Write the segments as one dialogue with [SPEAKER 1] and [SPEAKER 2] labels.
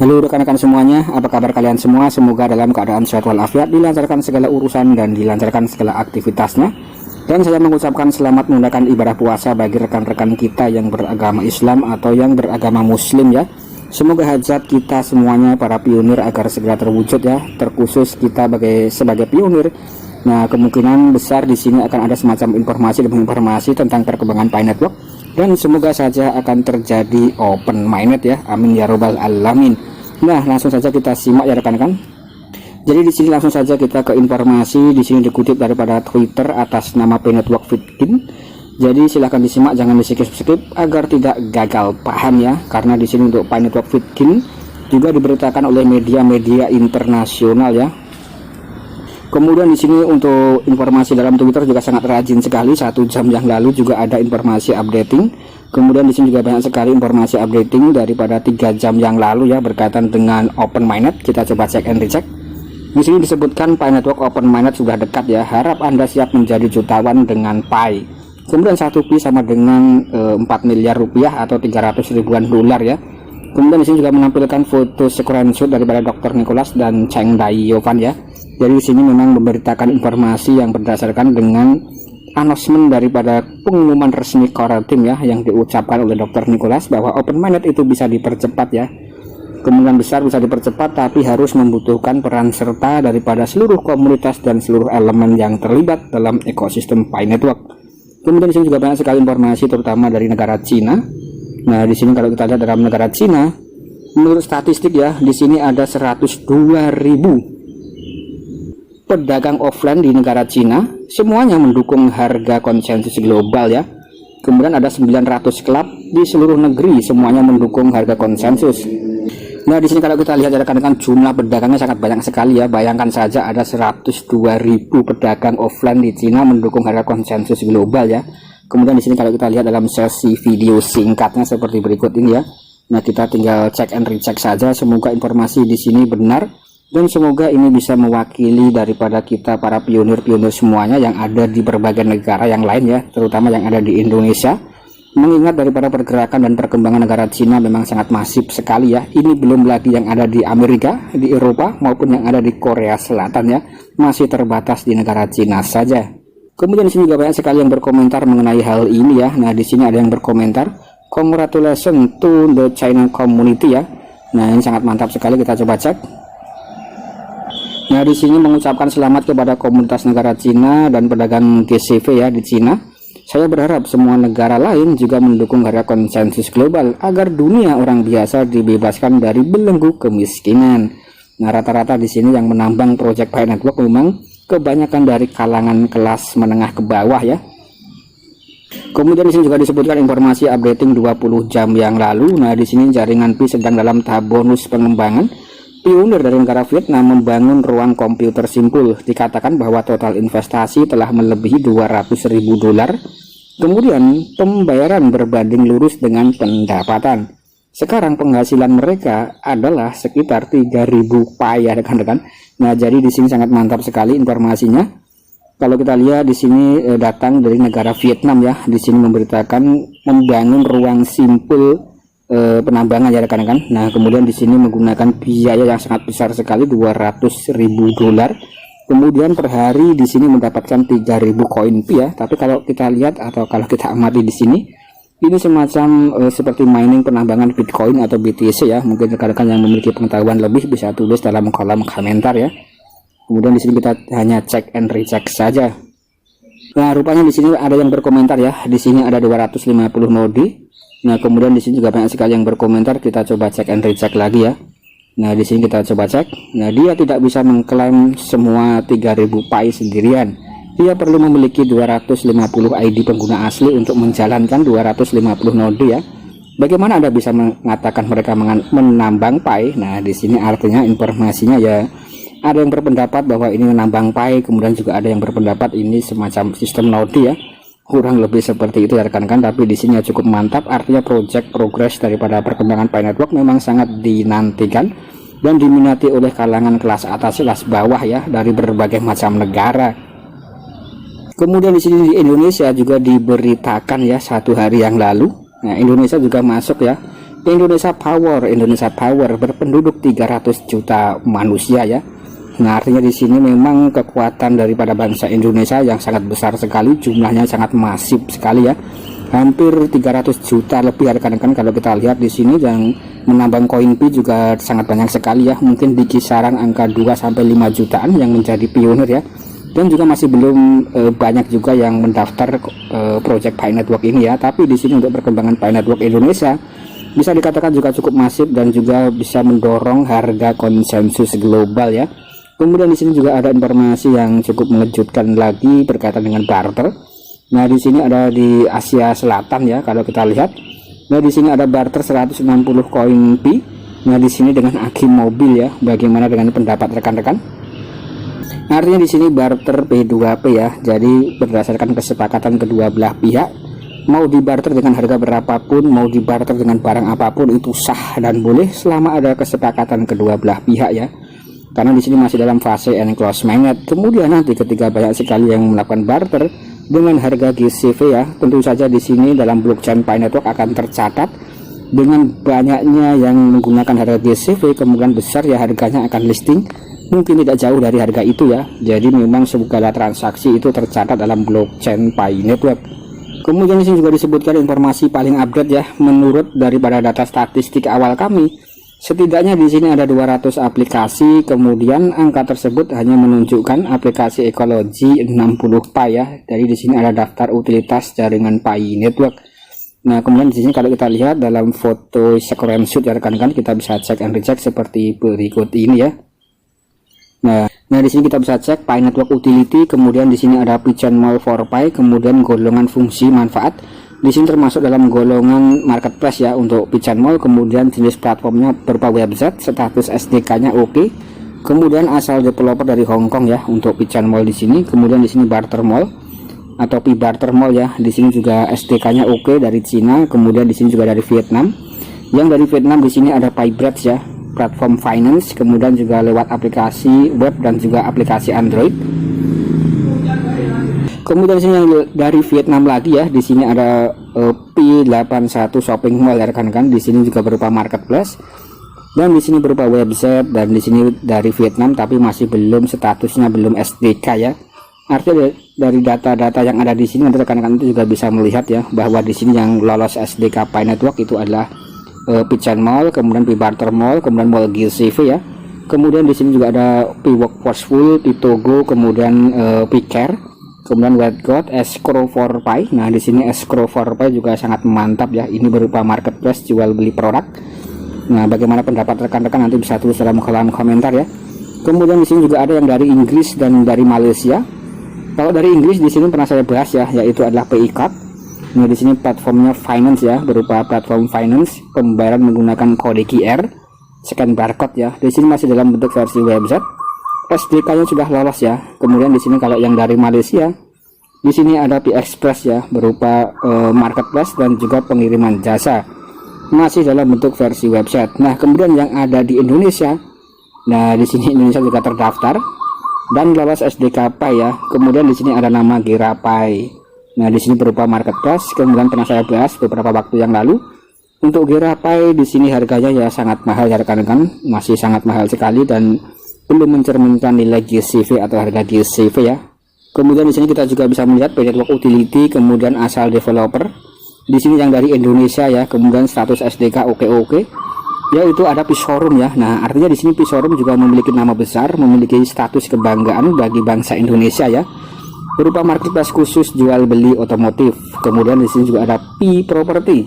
[SPEAKER 1] Halo rekan-rekan semuanya, apa kabar kalian semua? Semoga dalam keadaan sehat walafiat, dilancarkan segala urusan dan dilancarkan segala aktivitasnya. Dan saya mengucapkan selamat menunaikan ibadah puasa bagi rekan-rekan kita yang beragama Islam atau yang beragama Muslim ya. Semoga hajat kita semuanya para pionir agar segera terwujud ya, terkhusus kita sebagai pionir. Nah, kemungkinan besar di sini akan ada semacam informasi demi informasi tentang perkembangan Pi Network, dan semoga saja akan terjadi open mainnet ya. Amin ya robbal alamin. Nah, langsung saja kita simak ya rekan-rekan. Jadi di sini langsung saja kita ke informasi. Di sini dikutip daripada Twitter atas nama Pi Network Fitkin. Jadi silahkan disimak, jangan di skip agar tidak gagal paham ya. Karena di sini untuk Pi Network Fitkin juga diberitakan oleh media-media internasional ya. Kemudian di sini untuk informasi dalam Twitter juga sangat rajin sekali. 1 jam yang lalu juga ada informasi updating. Kemudian di sini juga banyak sekali informasi updating daripada 3 jam yang lalu ya, berkaitan dengan open mainnet. Kita coba cek and recheck. Di sini disebutkan Pi Network open mainnet sudah dekat ya. Harap Anda siap menjadi jutawan dengan Pi. Kemudian 1 Pi sama dengan 4 miliar rupiah atau 300 ribuan dolar ya. Kemudian di sini juga menampilkan foto screenshot daripada Dr. Nicholas dan Cheng Dai-Yovan ya. Jadi di sini memang memberitakan informasi yang berdasarkan dengan announcement daripada pengumuman resmi core team ya, yang diucapkan oleh Dr. Nicholas bahwa open mainnet itu bisa dipercepat ya. Kemungkinan besar bisa dipercepat, tapi harus membutuhkan peran serta daripada seluruh komunitas dan seluruh elemen yang terlibat dalam ekosistem Pi Network. Kemudian di sini juga banyak sekali informasi terutama dari negara Cina. Nah, di sini kalau kita lihat dalam negara Cina, menurut statistik ya, di sini ada 102.000 pedagang offline di negara Cina, semuanya mendukung harga konsensus global ya. Kemudian ada 900 klub di seluruh negeri, semuanya mendukung harga konsensus. Nah, di sini kalau kita lihat rekan-rekan, jumlah pedagangnya sangat banyak sekali ya. Bayangkan saja ada 102.000 pedagang offline di Cina mendukung harga konsensus global ya. Kemudian di sini kalau kita lihat dalam sesi video singkatnya seperti berikut ini ya. Nah, kita tinggal cek and recheck saja. Semoga informasi di sini benar. Dan semoga ini bisa mewakili daripada kita para pionir-pionir semuanya yang ada di berbagai negara yang lain ya, terutama yang ada di Indonesia. Mengingat daripada pergerakan dan perkembangan negara Cina memang sangat masif sekali ya. Ini belum lagi yang ada di Amerika, di Eropa maupun yang ada di Korea Selatan ya. Masih terbatas di negara Cina saja. Kemudian di sini juga banyak sekali yang berkomentar mengenai hal ini ya. Nah, di sini ada yang berkomentar, "Congratulations to the China community" ya. Nah, ini sangat mantap sekali, kita coba cek. Nah, di sini mengucapkan selamat kepada komunitas negara Cina dan pedagang GCV ya di Cina. Saya berharap semua negara lain juga mendukung harga konsensus global agar dunia orang biasa dibebaskan dari belenggu kemiskinan. Nah, rata-rata di sini yang menambang project Pi Network memang kebanyakan dari kalangan kelas menengah ke bawah ya. Kemudian di sini juga disebutkan informasi updating 20 jam yang lalu. Nah, di sini jaringan Pi sedang dalam tahap bonus pengembangan. Pionir dari negara Vietnam membangun ruang komputer simpul. Dikatakan bahwa total investasi telah melebihi 200.000 dolar. Kemudian pembayaran berbanding lurus dengan pendapatan. Sekarang penghasilan mereka adalah sekitar 3.000 Pi ya rekan-rekan. Nah, jadi di sini sangat mantap sekali informasinya. Kalau kita lihat di sini datang dari negara Vietnam ya. Di sini memberitakan membangun ruang simpul penambangan ya rekan-rekan. Nah, kemudian di sini menggunakan biaya yang sangat besar sekali, 200.000 dolar. Kemudian per hari di sini mendapatkan 3.000 koin Pi ya. Tapi kalau kita lihat atau kalau kita amati di sini, ini semacam seperti mining penambangan Bitcoin atau BTC ya. Mungkin rekan-rekan yang memiliki pengetahuan lebih bisa tulis dalam kolom komentar ya. Kemudian di sini kita hanya cek and recheck saja. Nah, rupanya di sini ada yang berkomentar ya. Di sini ada 250 node. Nah, kemudian di sini juga banyak sekali yang berkomentar. Kita coba cek and recheck lagi ya. Nah, di sini kita coba cek. Nah, dia tidak bisa mengklaim semua 3.000 Pi sendirian. Dia perlu memiliki 250 ID pengguna asli untuk menjalankan 250 node ya. Bagaimana Anda bisa mengatakan mereka menambang Pi? Nah, di sini artinya informasinya ya, ada yang berpendapat bahwa ini menambang Pi, kemudian juga ada yang berpendapat ini semacam sistem node ya. Kurang lebih seperti itu ya rekan-rekan, tapi di sini cukup mantap. Artinya project progress daripada perkembangan Pi Network memang sangat dinantikan dan diminati oleh kalangan kelas atas, kelas bawah ya, dari berbagai macam negara. Kemudian di sini di Indonesia juga diberitakan ya 1 hari yang lalu. Nah, Indonesia juga masuk ya Indonesia Power berpenduduk 300 juta manusia ya. Nah, artinya di sini memang kekuatan daripada bangsa Indonesia yang sangat besar sekali, jumlahnya sangat masif sekali ya. Hampir 300 juta lebih rekan-rekan. Kalau kita lihat di sini yang menambang koin Pi juga sangat banyak sekali ya. Mungkin di kisaran angka 2 sampai 5 jutaan yang menjadi pionir ya. Dan juga masih belum banyak juga yang mendaftar project Pi Network ini ya. Tapi di sini untuk perkembangan Pi Network Indonesia bisa dikatakan juga cukup masif dan juga bisa mendorong harga konsensus global ya. Kemudian di sini juga ada informasi yang cukup mengejutkan lagi berkaitan dengan barter. Nah, di sini ada di Asia Selatan ya kalau kita lihat. Nah, di sini ada barter 160 koin Pi. Nah, di sini dengan aki mobil ya. Bagaimana dengan pendapat rekan-rekan? Artinya di sini barter P2P ya. Jadi berdasarkan kesepakatan kedua belah pihak, mau dibarter dengan harga berapapun, mau dibarter dengan barang apapun itu sah dan boleh selama ada kesepakatan kedua belah pihak ya. Karena di sini masih dalam fase enclosement. Kemudian nanti ketika banyak sekali yang melakukan barter dengan harga GCV ya, tentu saja di sini dalam blockchain Pi Network akan tercatat dengan banyaknya yang menggunakan harga GCV, kemungkinan besar ya harganya akan listing mungkin tidak jauh dari harga itu ya. Jadi memang segala transaksi itu tercatat dalam blockchain Pi Network. Kemudian di sini juga disebutkan informasi paling update ya, menurut daripada data statistik awal kami. Setidaknya di sini ada 200 aplikasi, kemudian angka tersebut hanya menunjukkan aplikasi ekologi 60 Pi ya. Jadi di sini ada daftar utilitas jaringan Pi Network. Nah, kemudian di sini kalau kita lihat dalam foto screenshot ya rekan-rekan, kita bisa cek and recheck seperti berikut ini ya. Nah, di sini kita bisa cek Pi Network Utility, kemudian di sini ada Pi Mall for Pi, kemudian golongan fungsi manfaat. Di sini termasuk dalam golongan marketplace ya untuk Pi Mall, kemudian jenis platformnya berupa website, status SDK-nya oke. Kemudian asal developer dari Hong Kong ya untuk Pi Mall di sini. Kemudian di sini Barter Mall atau Pi Barter Mall ya. Di sini juga SDK-nya oke dari Cina, kemudian di sini juga dari Vietnam. Yang dari Vietnam di sini ada Pi Bread ya, platform finance, kemudian juga lewat aplikasi web dan juga aplikasi Android. Kemudian di sini yang dari Vietnam lagi ya, di sini ada P81 Shopping Mall ya rekan-rekan. Di sini juga berupa marketplace dan di sini berupa website, dan di sini dari Vietnam tapi masih belum statusnya belum SDK ya. Artinya dari data-data yang ada di sini nanti rekan-rekan itu juga bisa melihat ya bahwa di sini yang lolos SDK Pi Network itu adalah Pi Mall, kemudian Pi Barter Mall, kemudian Mall GCV ya. Kemudian di sini juga ada Pi Workforceful, Pi Togo, kemudian Pi Care. Kemudian WhiteGoat, Escrow for Pi. Nah, di sini Escrow for Pi juga sangat mantap ya. Ini berupa marketplace jual beli produk. Nah, bagaimana pendapat rekan-rekan nanti bisa tulis dalam kolom komentar ya. Kemudian di sini juga ada yang dari Inggris dan dari Malaysia. Kalau dari Inggris di sini pernah saya bahas ya, yaitu adalah PICard. Nah, di sini platformnya finance ya, berupa platform finance, pembayaran menggunakan kode QR, scan barcode ya. Di sini masih dalam bentuk versi website. SDK-nya sudah lolos ya. Kemudian di sini kalau yang dari Malaysia, di sini ada Pi Express ya, berupa marketplace dan juga pengiriman jasa, masih dalam bentuk versi website. Nah, kemudian yang ada di Indonesia, nah di sini Indonesia juga terdaftar dan lolos SDK Pi ya. Kemudian di sini ada nama Gerapai. Nah, di sini berupa marketplace. Kemudian pernah saya bahas beberapa waktu yang lalu. Untuk Gerapai di sini harganya ya sangat mahal ya rekan-rekan, masih sangat mahal sekali dan belum mencerminkan nilai GCV atau harga GCV ya. Kemudian di sini kita juga bisa melihat Pi Network Utility, kemudian asal developer. Di sini yang dari Indonesia ya, kemudian status SDK oke, yaitu ada Pi Showroom ya. Nah, artinya di sini Pi Showroom juga memiliki nama besar, memiliki status kebanggaan bagi bangsa Indonesia ya. Berupa marketplace khusus jual beli otomotif. Kemudian di sini juga ada Pi Property,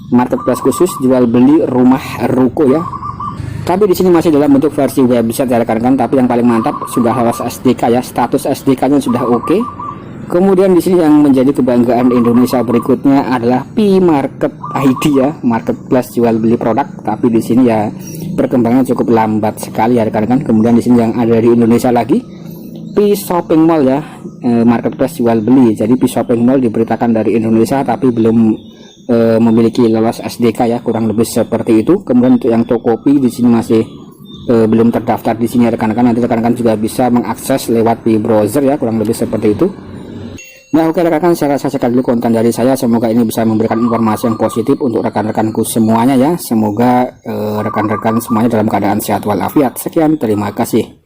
[SPEAKER 1] marketplace khusus jual beli rumah ruko ya. Tapi di sini masih dalam bentuk versi website ya rekan-rekan, tapi yang paling mantap sudah lolos SDK ya, status SDK-nya sudah oke. Kemudian di sini yang menjadi kebanggaan Indonesia berikutnya adalah Pi Market ID ya, marketplace jual beli produk, tapi di sini ya perkembangannya cukup lambat sekali ya rekan-rekan. Kemudian di sini yang ada di Indonesia lagi Pi Shopping Mall ya, marketplace jual beli. Jadi Pi Shopping Mall diberitakan dari Indonesia tapi belum memiliki lolos SDK ya, kurang lebih seperti itu. Kemudian untuk yang Tokopedia di sini masih belum terdaftar di sini rekan-rekan. Nanti rekan-rekan juga bisa mengakses lewat di browser ya, kurang lebih seperti itu. Nah oke rekan-rekan, saya rasa sekian dulu konten dari saya. Semoga ini bisa memberikan informasi yang positif untuk rekan-rekanku semuanya ya. Semoga rekan-rekan semuanya dalam keadaan sehat walafiat. Sekian, terima kasih.